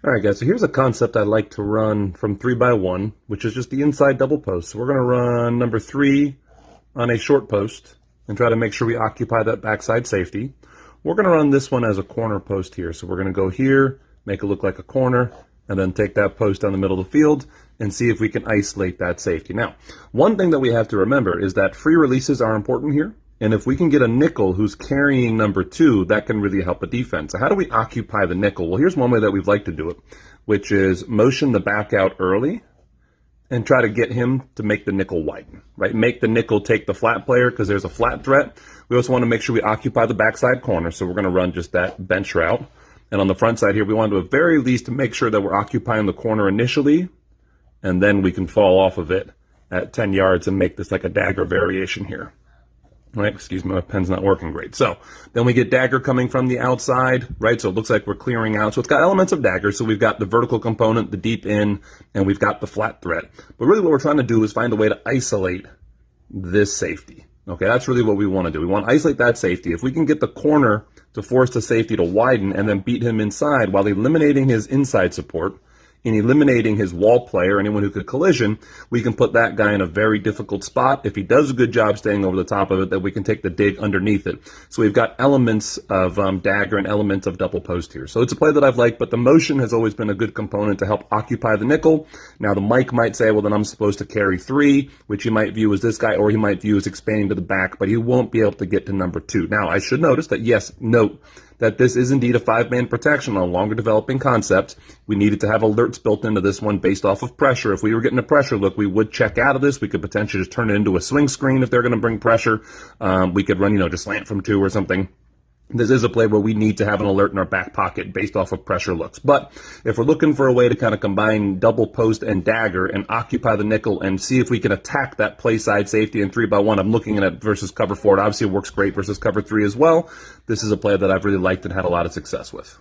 All right, guys, so here's a concept I like to run from 3x1, which is just the inside double post. So we're going to run number 3 on a short post and try to make sure we occupy that backside safety. We're going to run this one as a corner post here. So we're going to go here, make it look like a corner, and then take that post down the middle of the field and see if we can isolate that safety. Now, one thing that we have to remember is that free releases are important here. And if we can get a nickel who's carrying number 2, that can really help a defense. So how do we occupy the nickel? Well, here's one way that we'd like to do it, which is motion the back out early and try to get him to make the nickel widen, right? Make the nickel take the flat player because there's a flat threat. We also want to make sure we occupy the backside corner. So we're going to run just that bench route. And on the front side here, we want to at very least make sure that we're occupying the corner initially, and then we can fall off of it at 10 yards and make this like a dagger variation here. Right, excuse me, my pen's not working great. So then we get dagger coming from the outside, right? So it looks like we're clearing out. So it's got elements of dagger. So we've got the vertical component, the deep in, and we've got the flat threat. But really what we're trying to do is find a way to isolate this safety. Okay, that's really what we want to do. We want to isolate that safety. If we can get the corner to force the safety to widen and then beat him inside while eliminating his inside support, in eliminating his wall player, anyone who could collision, we can put that guy in a very difficult spot. If he does a good job staying over the top of it, then we can take the dig underneath it. So we've got elements of dagger and elements of double post here. So it's a play that I've liked, but the motion has always been a good component to help occupy the nickel. Now the Mike might say, well, then I'm supposed to carry 3, which he might view as this guy, or he might view as expanding to the back, but he won't be able to get to number 2. Now I should notice that, yes, note that this is indeed a 5-man protection on a longer developing concept. We needed to have alerts built into this one based off of pressure. If we were getting a pressure look, we would check out of this. We could potentially just turn it into a swing screen if they're going to bring pressure. We could run, just slant from 2 or something. This is a play where we need to have an alert in our back pocket based off of pressure looks. But if we're looking for a way to kind of combine double post and dagger and occupy the nickel and see if we can attack that play side safety in 3x1, I'm looking at it versus cover 4. It obviously works great versus cover 3 as well. This is a play that I've really liked and had a lot of success with.